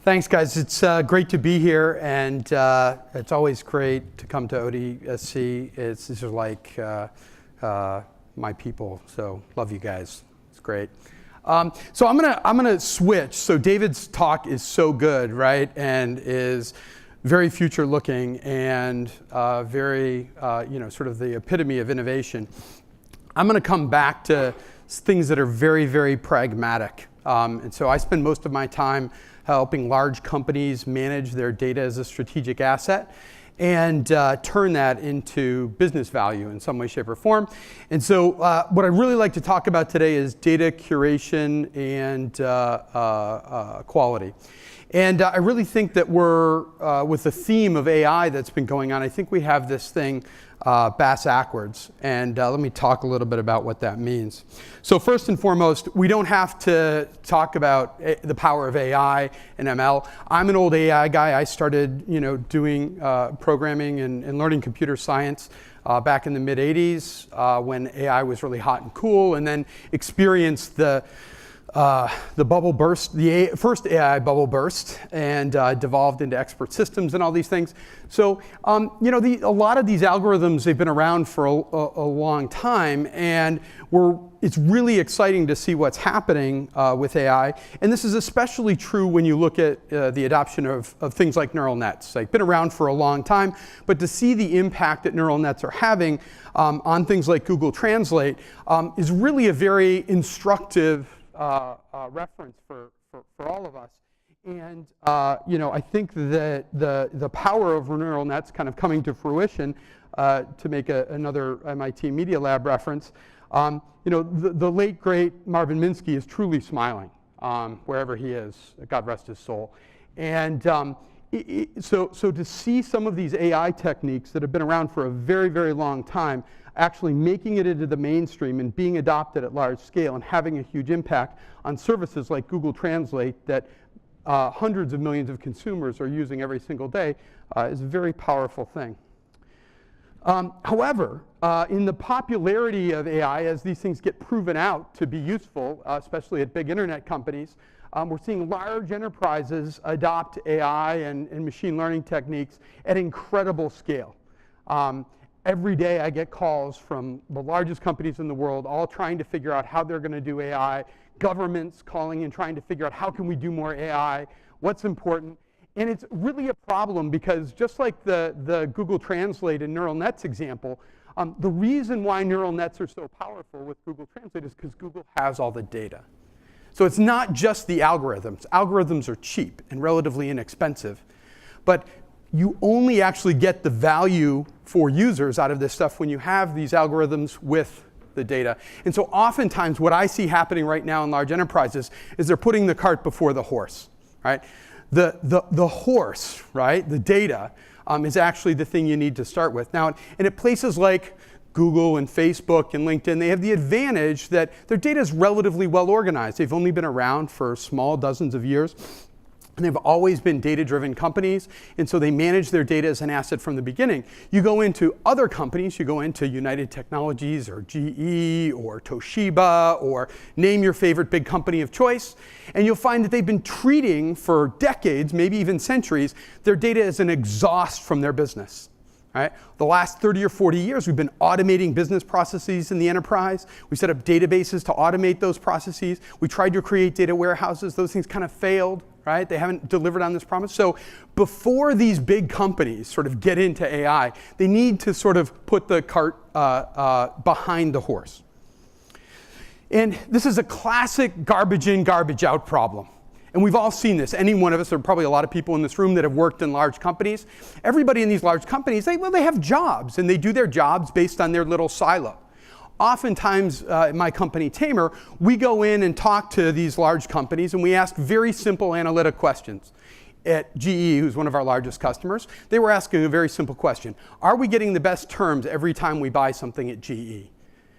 Thanks, guys. It's great to be here, and it's always great to come to ODSC. These are like my people, so love you guys. It's great. So I'm gonna switch. So David's talk is so good, right, and is very future-looking and very sort of the epitome of innovation. I'm gonna come back to things that are very, very pragmatic. And so I spend most of my time helping large companies manage their data as a strategic asset and turn that into business value in some way, shape, or form. And so what I'd really like to talk about today is data curation and quality. And I really think that we're, with the theme of AI that's been going on, I think we have this thing, Ackwards. And let me talk a little bit about what that means. So first and foremost, we don't have to talk about the power of AI and ML. I'm an old AI guy. I started doing programming and learning computer science back in the mid-'80s when AI was really hot and cool, and then experienced the bubble burst, the first AI bubble burst, and devolved into expert systems and all these things. So, a lot of these algorithms, they've been around for a long time, and it's really exciting to see what's happening with AI. And this is especially true when you look at the adoption of things like neural nets. They've been around for a long time, but to see the impact that neural nets are having on things like Google Translate is really a very instructive reference for all of us. And I think that the power of neural nets kind of coming to fruition, to make another MIT Media Lab reference, the late great Marvin Minsky is truly smiling wherever he is, God rest his soul. And so to see some of these AI techniques that have been around for a very, very long time actually making it into the mainstream and being adopted at large scale and having a huge impact on services like Google Translate that hundreds of millions of consumers are using every single day is a very powerful thing. However, in the popularity of AI, as these things get proven out to be useful, especially at big internet companies, we're seeing large enterprises adopt AI and machine learning techniques at incredible scale. Every day I get calls from the largest companies in the world, all trying to figure out how they're going to do AI, governments calling and trying to figure out how can we do more AI, what's important. And it's really a problem because just like the Google Translate and neural nets example, the reason why neural nets are so powerful with Google Translate is because Google has all the data. So it's not just the algorithms. Algorithms are cheap and relatively inexpensive, but you only actually get the value for users out of this stuff when you have these algorithms with the data. And so oftentimes what I see happening right now in large enterprises is they're putting the cart before the horse, right? The horse, right, the data, is actually the thing you need to start with. Now, and at places like Google and Facebook and LinkedIn, they have the advantage that their data is relatively well organized. They've only been around for small dozens of years. And they've always been data-driven companies, and so they manage their data as an asset from the beginning. You go into other companies, you go into United Technologies or GE or Toshiba or name your favorite big company of choice, and you'll find that they've been treating for decades, maybe even centuries, their data as an exhaust from their business. Right? The last 30 or 40 years, we've been automating business processes in the enterprise. We set up databases to automate those processes. We tried to create data warehouses. Those things kind of failed, right? They haven't delivered on this promise. So before these big companies sort of get into AI, they need to sort of put the cart behind the horse. And this is a classic garbage in, garbage out problem. And we've all seen this. Any one of us, there are probably a lot of people in this room that have worked in large companies. Everybody in these large companies, they have jobs, and they do their jobs based on their little silo. Oftentimes, in my company, Tamer, we go in and talk to these large companies, and we ask very simple analytic questions. At GE, who's one of our largest customers, they were asking a very simple question. Are we getting the best terms every time we buy something at GE?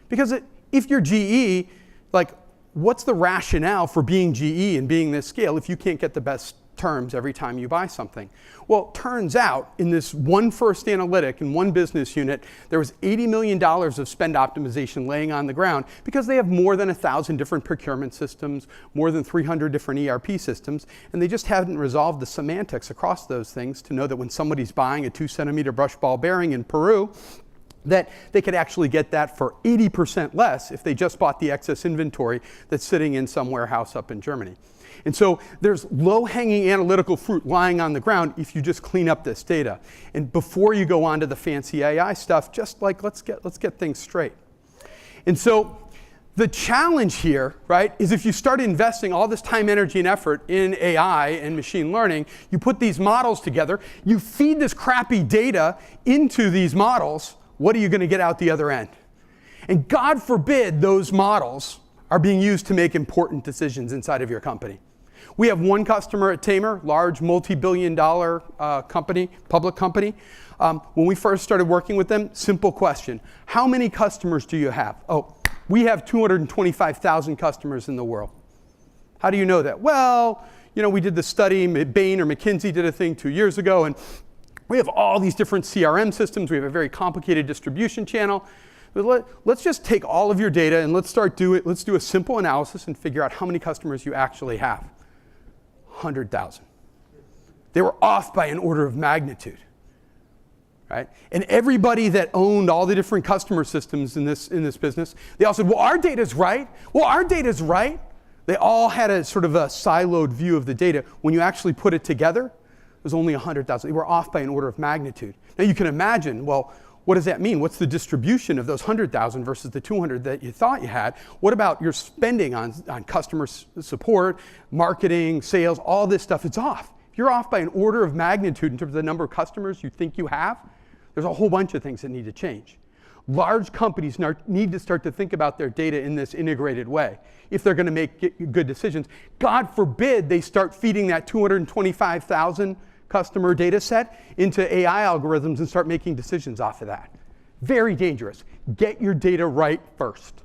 Because if you're GE, like, what's the rationale for being GE and being this scale if you can't get the best terms every time you buy something. Well, it turns out in this one first analytic in one business unit, there was $80 million of spend optimization laying on the ground because they have more than 1,000 different procurement systems, more than 300 different ERP systems, and they just hadn't resolved the semantics across those things to know that when somebody's buying a 2-centimeter brush ball bearing in Peru, that they could actually get that for 80% less if they just bought the excess inventory that's sitting in some warehouse up in Germany. And so there's low-hanging analytical fruit lying on the ground if you just clean up this data. And before you go on to the fancy AI stuff, just like let's get things straight. And so the challenge here, right, is if you start investing all this time, energy, and effort in AI and machine learning, you put these models together, you feed this crappy data into these models, what are you going to get out the other end? And God forbid those models are being used to make important decisions inside of your company. We have one customer at Tamer, large multi-billion-dollar company, public company. When we first started working with them, simple question: how many customers do you have? Oh, we have 225,000 customers in the world. How do you know that? Well, you know, we did the study. Bain or McKinsey did a thing 2 years ago, and we have all these different CRM systems. We have a very complicated distribution channel. But let's just take all of your data and let's do a simple analysis and figure out how many customers you actually have. 100,000. They were off by an order of magnitude, right? And everybody that owned all the different customer systems in this business, they all said, well, our data's right. Well, our data's right. They all had a sort of a siloed view of the data. When you actually put it together, it was only 100,000. They were off by an order of magnitude. Now you can imagine, well, what does that mean? What's the distribution of those 100,000 versus the 200 that you thought you had? What about your spending on customer support, marketing, sales, all this stuff? It's off. If you're off by an order of magnitude in terms of the number of customers you think you have, there's a whole bunch of things that need to change. Large companies need to start to think about their data in this integrated way if they're going to make good decisions. God forbid they start feeding that 225,000 customer data set into AI algorithms and start making decisions off of that. Very dangerous. Get your data right first.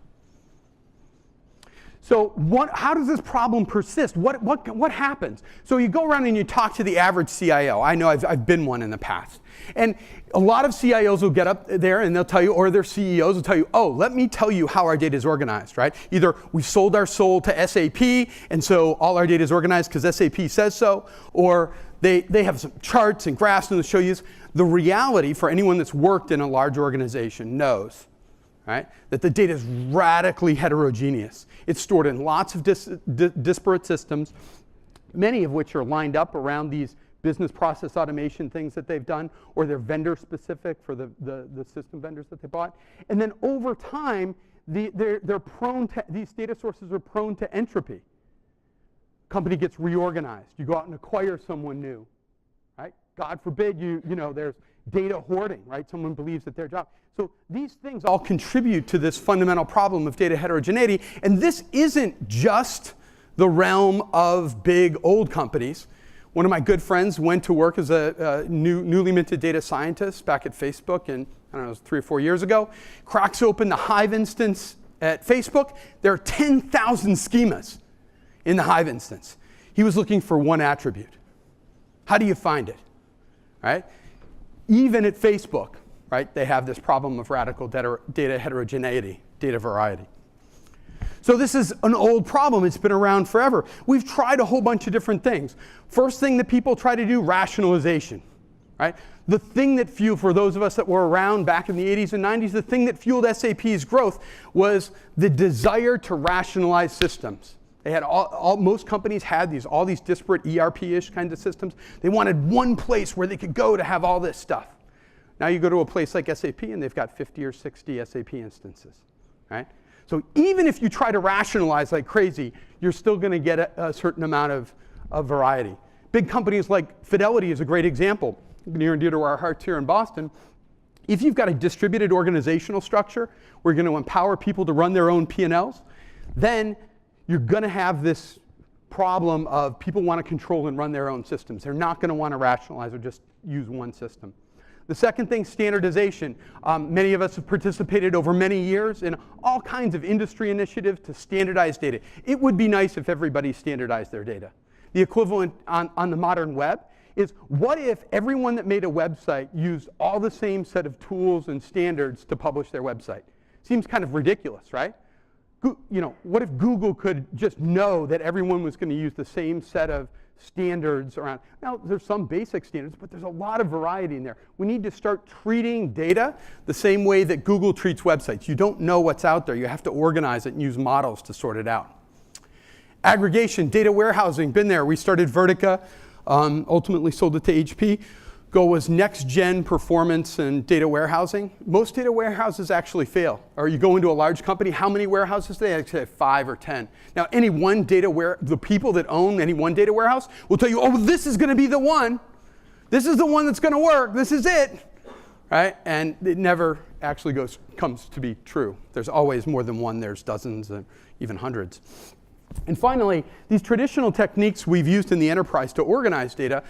So how does this problem persist? What happens? So you go around and you talk to the average CIO. I know I've been one in the past. And a lot of CIOs will get up there and they'll tell you, or their CEOs will tell you, oh, let me tell you how our data is organized, right? Either we sold our soul to SAP, and so all our data is organized because SAP says so, or they have some charts and graphs and they'll show you. The reality for anyone that's worked in a large organization knows, right, that the data is radically heterogeneous. It's stored in lots of disparate systems, many of which are lined up around these business process automation things that they've done, or they're vendor specific for the system vendors that they bought. And then over time, they're prone to, these data sources are prone to entropy. Company gets reorganized. You go out and acquire someone new, right? God forbid there's data hoarding, right? Someone believes that their job. So these things all contribute to this fundamental problem of data heterogeneity. And this isn't just the realm of big old companies. One of my good friends went to work as a newly minted data scientist back at Facebook, and I don't know, it was 3 or 4 years ago. Cracks open the Hive instance at Facebook. There are 10,000 schemas in the Hive instance. He was looking for one attribute. How do you find it, right? Even at Facebook, right, they have this problem of radical data heterogeneity, data variety. So this is an old problem. It's been around forever. We've tried a whole bunch of different things. First thing that people try to do, rationalization, right? The thing that fueled, for those of us that were around back in the 80s and 90s, the thing that fueled SAP's growth was the desire to rationalize systems. They had most companies had all these disparate ERP-ish kinds of systems. They wanted one place where they could go to have all this stuff. Now you go to a place like SAP and they've got 50 or 60 SAP instances, right? So even if you try to rationalize like crazy, you're still going to get a certain amount of variety. Big companies like Fidelity is a great example, near and dear to our hearts here in Boston. If you've got a distributed organizational structure, we're going to empower people to run their own P&Ls, then you're going to have this problem of people want to control and run their own systems. They're not going to want to rationalize or just use one system. The second thing, standardization. Many of us have participated over many years in all kinds of industry initiatives to standardize data. It would be nice if everybody standardized their data. the equivalent on the modern web, is what if everyone that made a website used all the same set of tools and standards to publish their website? Seems kind of ridiculous, right? What if Google could just know that everyone was going to use the same set of standards around? Now, there's some basic standards, but there's a lot of variety in there. We need to start treating data the same way that Google treats websites. You don't know what's out there. You have to organize it and use models to sort it out. Aggregation, data warehousing, been there. We started Vertica, ultimately sold it to HP. Goal was next-gen performance and data warehousing. Most data warehouses actually fail. Or you go into a large company, how many warehouses do they actually have? 5 or 10. Now, the people that own any one data warehouse will tell you, oh, this is going to be the one. This is the one that's going to work. This is it. Right? And it never actually comes to be true. There's always more than one. There's dozens and even hundreds. And finally, these traditional techniques we've used in the enterprise to organize data,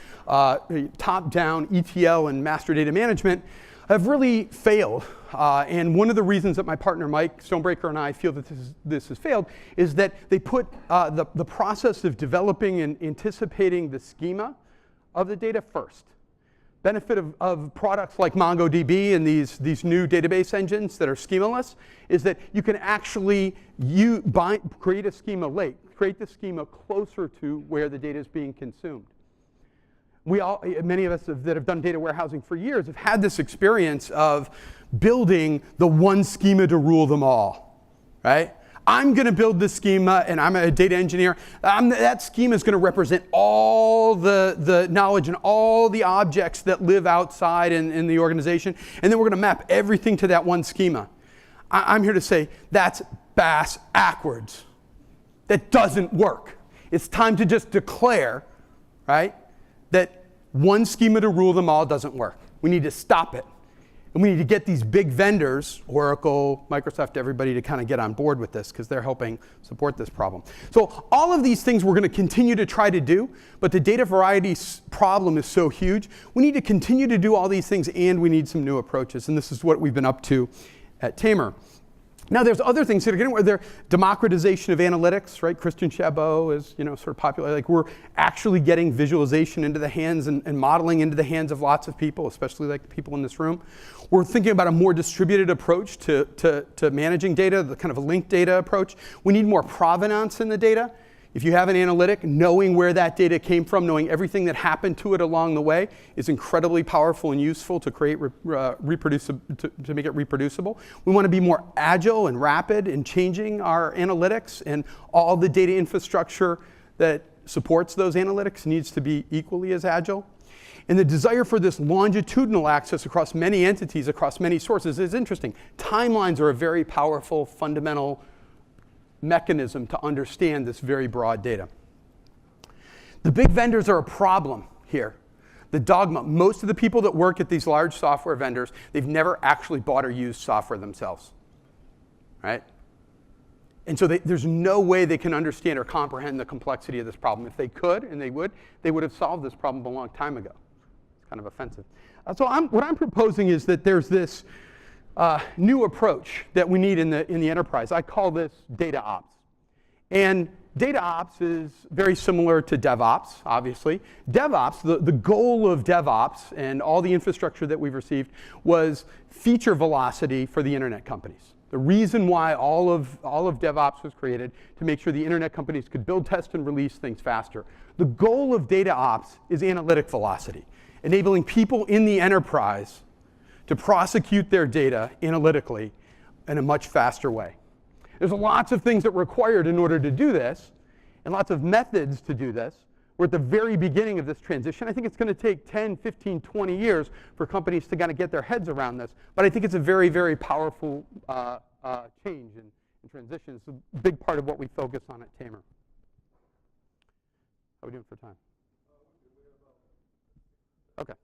top-down ETL and master data management, have really failed. And one of the reasons that my partner Mike Stonebreaker and I feel that this has failed is that they put the process of developing and anticipating the schema of the data first. Benefit of products like MongoDB and these new database engines that are schemaless is that you can actually create a schema late, create the schema closer to where the data is being consumed. Many of us that have done data warehousing for years have had this experience of building the one schema to rule them all, right? I'm going to build this schema, and I'm a data engineer. That schema is going to represent all the knowledge and all the objects that live outside in the organization, and then we're going to map everything to that one schema. I'm here to say that's backwards. That doesn't work. It's time to just declare, right, that one schema to rule them all doesn't work. We need to stop it. And we need to get these big vendors, Oracle, Microsoft, everybody, to kind of get on board with this because they're helping support this problem. So all of these things we're going to continue to try to do, but the data variety problem is so huge. We need to continue to do all these things, and we need some new approaches. And this is what we've been up to at Tamer. Now, there's other things that are getting where they're democratization of analytics, right? Christian Chabot is, sort of popular. Like, we're actually getting visualization into the hands and modeling into the hands of lots of people, especially like the people in this room. We're thinking about a more distributed approach to managing data, the kind of a linked data approach. We need more provenance in the data. If you have an analytic, knowing where that data came from, knowing everything that happened to it along the way is incredibly powerful and useful to create to make it reproducible. We want to be more agile and rapid in changing our analytics, and all the data infrastructure that supports those analytics needs to be equally as agile. And the desire for this longitudinal access across many entities, across many sources is interesting. Timelines are a very powerful, fundamental mechanism to understand this very broad data. The big vendors are a problem here. The dogma, most of the people that work at these large software vendors, they've never actually bought or used software themselves, right? And so there's no way they can understand or comprehend the complexity of this problem. If they could, and they would have solved this problem a long time ago. It's kind of offensive. So what I'm proposing is that there's this new approach that we need in the enterprise. I call this data ops. And data ops is very similar to DevOps, obviously. DevOps, the goal of DevOps and all the infrastructure that we've received was feature velocity for the internet companies. The reason why all of DevOps was created to make sure the internet companies could build, test, and release things faster. The goal of data ops is analytic velocity, enabling people in the enterprise to prosecute their data analytically in a much faster way. There's lots of things that are required in order to do this, and lots of methods to do this. We're at the very beginning of this transition. I think it's going to take 10, 15, 20 years for companies to kind of get their heads around this. But I think it's a very, very powerful change and transition. It's a big part of what we focus on at Tamer. How are we doing for time? OK.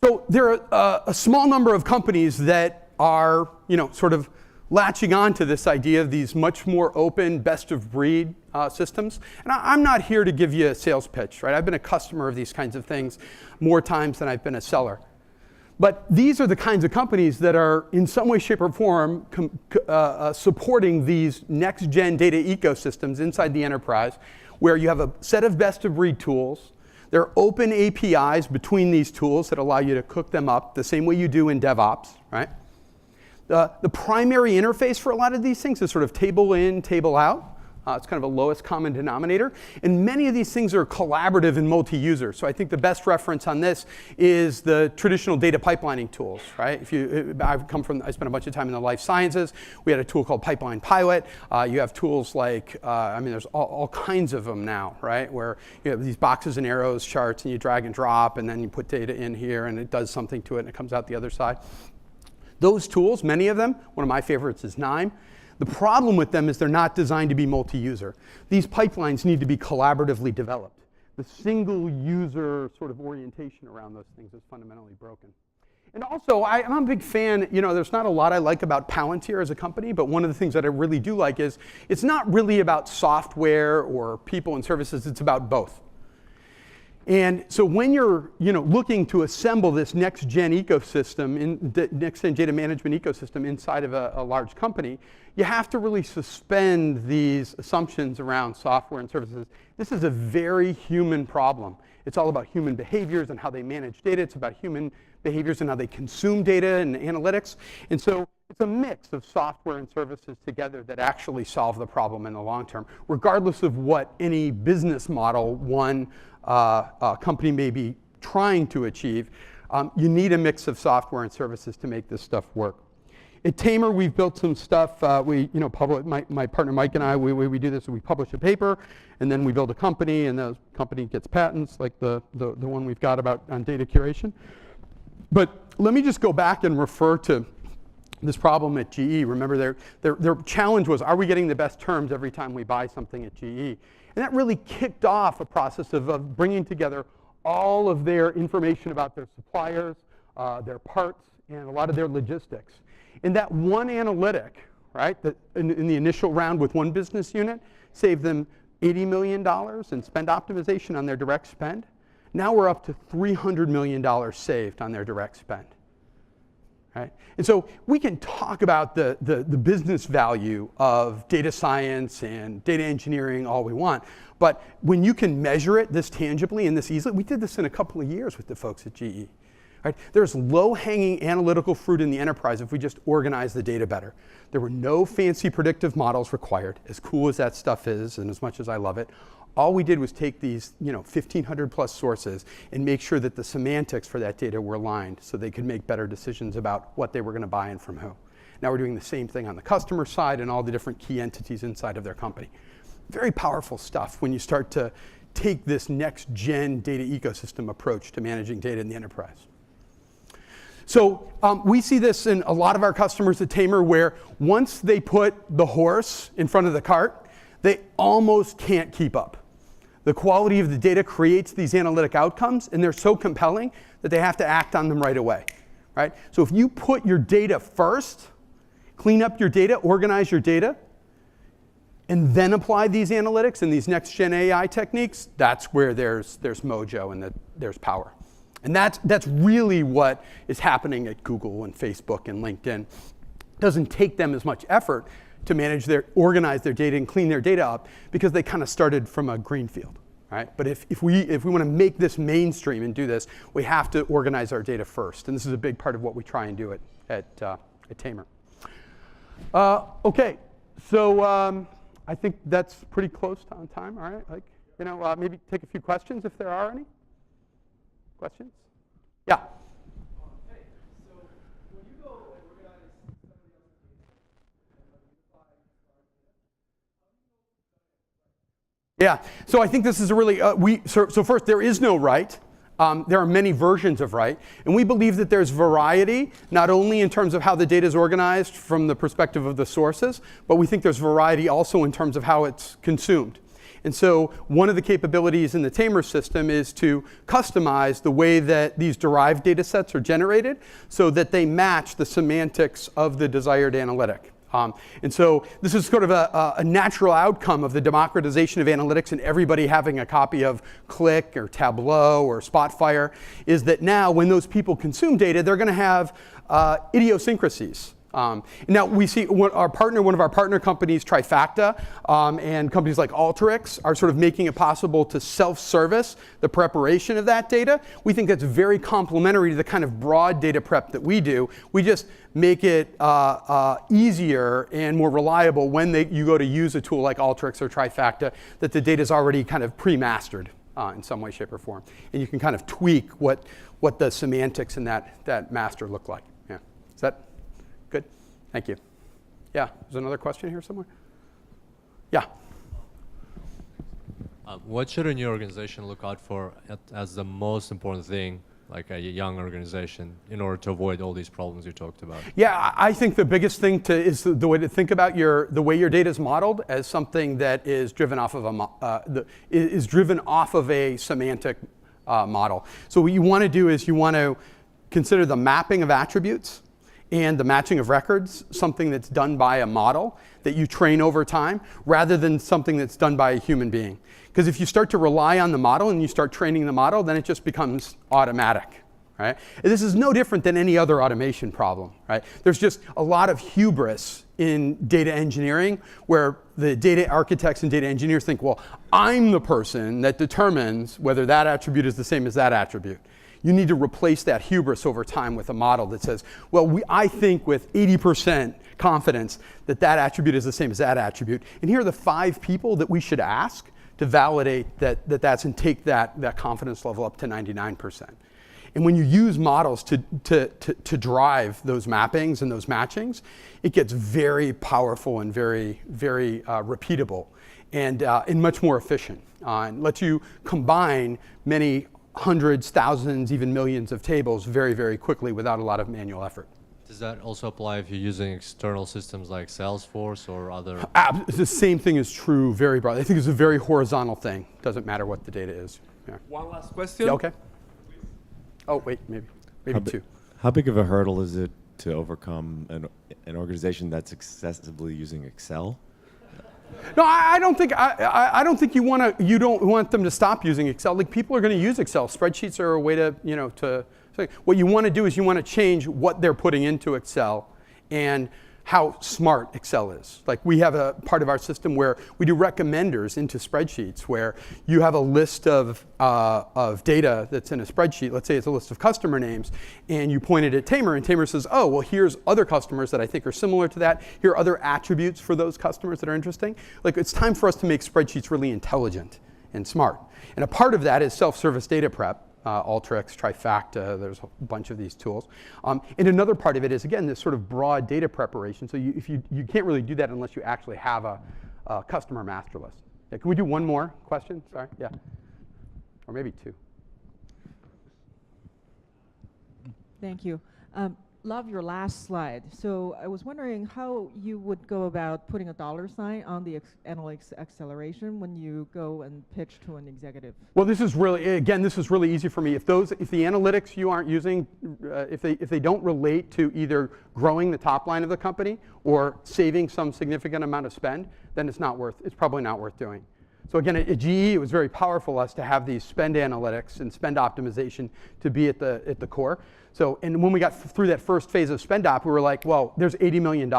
So there are a small number of companies that are, sort of latching on to this idea of these much more open, best-of-breed systems. And I'm not here to give you a sales pitch, right? I've been a customer of these kinds of things more times than I've been a seller. But these are the kinds of companies that are, in some way, shape, or form, supporting these next-gen data ecosystems inside the enterprise, where you have a set of best-of-breed tools. There are open APIs between these tools that allow you to cook them up the same way you do in DevOps, right? The primary interface for a lot of these things is sort of table in, table out. It's kind of a lowest common denominator. And many of these things are collaborative and multi-user. So I think the best reference on this is the traditional data pipelining tools, right? I spent a bunch of time in the life sciences. We had a tool called Pipeline Pilot. You have tools like, there's all kinds of them now, right? Where you have these boxes and arrows charts, and you drag and drop, and then you put data in here, and it does something to it, and it comes out the other side. Those tools, many of them, one of my favorites is KNIME. The problem with them is they're not designed to be multi-user. These pipelines need to be collaboratively developed. The single user sort of orientation around those things is fundamentally broken. And also, I'm a big fan, there's not a lot I like about Palantir as a company, but one of the things that I really do like is it's not really about software or people and services, it's about both. And so when you're looking to assemble this next-gen ecosystem, next-gen data management ecosystem inside of a large company, you have to really suspend these assumptions around software and services. This is a very human problem. It's all about human behaviors and how they manage data. It's about human behaviors and how they consume data and analytics. And so it's a mix of software and services together that actually solve the problem in the long term, regardless of what any business model one company may be trying to achieve. You need a mix of software and services to make this stuff work. At Tamer, we've built some stuff. My partner Mike and I, we do this. We publish a paper, and then we build a company, and the company gets patents, like the one we've got on data curation. But let me just go back and refer to this problem at GE. Remember, their challenge was, are we getting the best terms every time we buy something at GE? And that really kicked off a process of bringing together all of their information about their suppliers, their parts, and a lot of their logistics. And that one analytic, right, that in the initial round with one business unit, saved them $80 million in spend optimization on their direct spend. Now we're up to $300 million saved on their direct spend. Right? And so we can talk about the business value of data science and data engineering all we want, but when you can measure it this tangibly and this easily, we did this in a couple of years with the folks at GE. Right? There's low-hanging analytical fruit in the enterprise if we just organize the data better. There were no fancy predictive models required, as cool as that stuff is and as much as I love it. All we did was take these 1,500 plus sources and make sure that the semantics for that data were aligned so they could make better decisions about what they were going to buy and from who. Now we're doing the same thing on the customer side and all the different key entities inside of their company. Very powerful stuff when you start to take this next-gen data ecosystem approach to managing data in the enterprise. So we see this in a lot of our customers at Tamer, where once they put the horse in front of the cart, they almost can't keep up. The quality of the data creates these analytic outcomes, and they're so compelling that they have to act on them right away. Right? So if you put your data first, clean up your data, organize your data, and then apply these analytics and these next-gen AI techniques, that's where there's mojo and there's power. And that's really what is happening at Google and Facebook and LinkedIn. It doesn't take them as much effort to organize their data and clean their data up because they kind of started from a green field, right? But if we want to make this mainstream and do this, we have to organize our data first. And this is a big part of what we try and do at Tamer. Okay, so I think that's pretty close on time. All right, maybe take a few questions if there are any. Questions? Yeah. Hey, so when you go and organize somebody else's data, Yeah, so I think this is a really, so first, there is no right. There are many versions of right. And we believe that there's variety, not only in terms of how the data is organized from the perspective of the sources, but we think there's variety also in terms of how it's consumed. And so one of the capabilities in the Tamer system is to customize the way that these derived data sets are generated so that they match the semantics of the desired analytic. And so this is sort of a natural outcome of the democratization of analytics and everybody having a copy of Qlik or Tableau or Spotfire, is that now when those people consume data, they're going to have idiosyncrasies Now we see one of our partner companies, Trifacta, and companies like Alteryx are sort of making it possible to self-service the preparation of that data. We think that's very complementary to the kind of broad data prep that we do. We just make it easier and more reliable when you go to use a tool like Alteryx or Trifacta, that the data is already kind of pre-mastered in some way, shape, or form. And you can kind of tweak what the semantics in that master look like. Yeah. Is that good? Thank you. Yeah, there's another question here somewhere? Yeah. What should a new organization look out for as the most important thing, like a young organization, in order to avoid all these problems you talked about? Yeah, I think the biggest thing is the way to think about the way your data is modeled as something that is driven off of a semantic model. So what you want to do is you want to consider the mapping of attributes and the matching of records something that's done by a model that you train over time, rather than something that's done by a human being. Because if you start to rely on the model and you start training the model, then it just becomes automatic, right? And this is no different than any other automation problem, right? There's just a lot of hubris in data engineering where the data architects and data engineers think, well, I'm the person that determines whether that attribute is the same as that attribute. You need to replace that hubris over time with a model that says, well, I think with 80% confidence that that attribute is the same as that attribute. And here are the 5 people that we should ask to validate that's and take that confidence level up to 99%. And when you use models to drive those mappings and those matchings, it gets very powerful and very, very repeatable and much more efficient. And lets you combine many hundreds, thousands, even millions of tables very, very quickly without a lot of manual effort. Does that also apply if you're using external systems like Salesforce or other? The same thing is true very broadly. I think it's a very horizontal thing. Doesn't matter what the data is. Yeah. One last question. Yeah, okay. Oh, wait, maybe 2. How big of a hurdle is it to overcome an organization that's excessively using Excel? No, I don't think you don't want them to stop using Excel. Like, people are going to use Excel. Spreadsheets are a way to what you want to do is you want to change what they're putting into Excel and how smart Excel is. Like, we have a part of our system where we do recommenders into spreadsheets where you have a list of data that's in a spreadsheet. Let's say it's a list of customer names, and you point it at Tamer, and Tamer says, oh, well, here's other customers that I think are similar to that. Here are other attributes for those customers that are interesting. Like, it's time for us to make spreadsheets really intelligent and smart. And a part of that is self-service data prep. Alteryx, Trifacta, there's a bunch of these tools. And another part of it is, again, this sort of broad data preparation. So you can't really do that unless you actually have a customer master list. Yeah, can we do one more question? Sorry, yeah. Or maybe 2. Thank you. Love your last slide. So I was wondering how you would go about putting a $sign on the analytics acceleration when you go and pitch to an executive. Well, this is really easy for me. If the analytics you aren't using, if they don't relate to either growing the top line of the company or saving some significant amount of spend, then it's probably not worth doing. So again, at GE, it was very powerful us to have these spend analytics and spend optimization to be at the core. So, and when we got through that first phase of spend op, we were like, well, there's $80 million,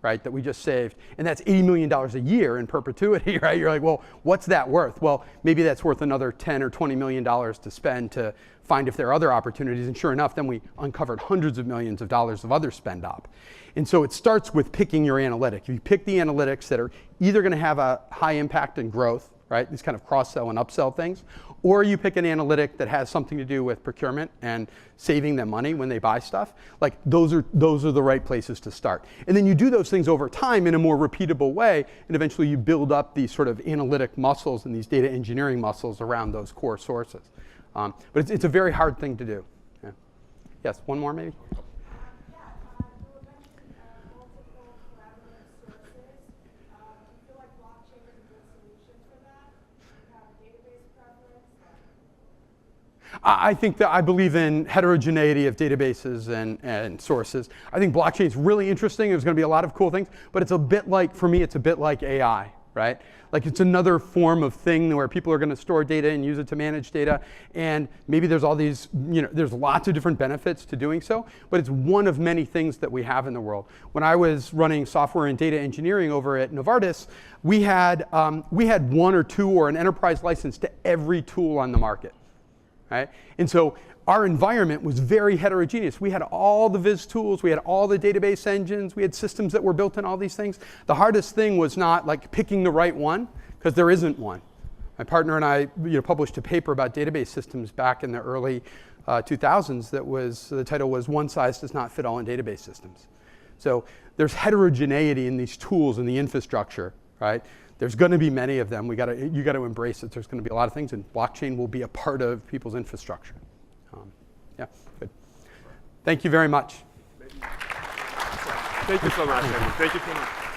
right, that we just saved. And that's $80 million a year in perpetuity, right? You're like, well, what's that worth? Well, maybe that's worth another $10 or $20 million to spend to find if there are other opportunities. And sure enough, then we uncovered hundreds of millions of dollars of other spend op. And so it starts with picking your analytic. If you pick the analytics that are either going to have a high impact and growth, right, these kind of cross-sell and upsell things, or you pick an analytic that has something to do with procurement and saving them money when they buy stuff, like those are the right places to start. And then you do those things over time in a more repeatable way, and eventually you build up these sort of analytic muscles and these data engineering muscles around those core sources. But it's a very hard thing to do. Yeah. Yes, one more maybe? I think that I believe in heterogeneity of databases and sources. I think blockchain is really interesting. There's going to be a lot of cool things, but it's a bit like, for me, it's a bit like AI, right? Like it's another form of thing where people are going to store data and use it to manage data. And maybe there's all these, there's lots of different benefits to doing so, but it's one of many things that we have in the world. When I was running software and data engineering over at Novartis, we had one or two or an enterprise license to every tool on the market, right? And so our environment was very heterogeneous. We had all the viz tools, we had all the database engines, we had systems that were built in all these things. The hardest thing was not like picking the right one, because there isn't one. My partner and I published a paper about database systems back in the early 2000s the title was "One Size Does Not Fit All in Database Systems." So there's heterogeneity in these tools and the infrastructure, right? There's going to be many of them. You got to embrace it. There's going to be a lot of things, and blockchain will be a part of people's infrastructure. Yeah, good. Thank you very much. Thank you so much. Thank you so much.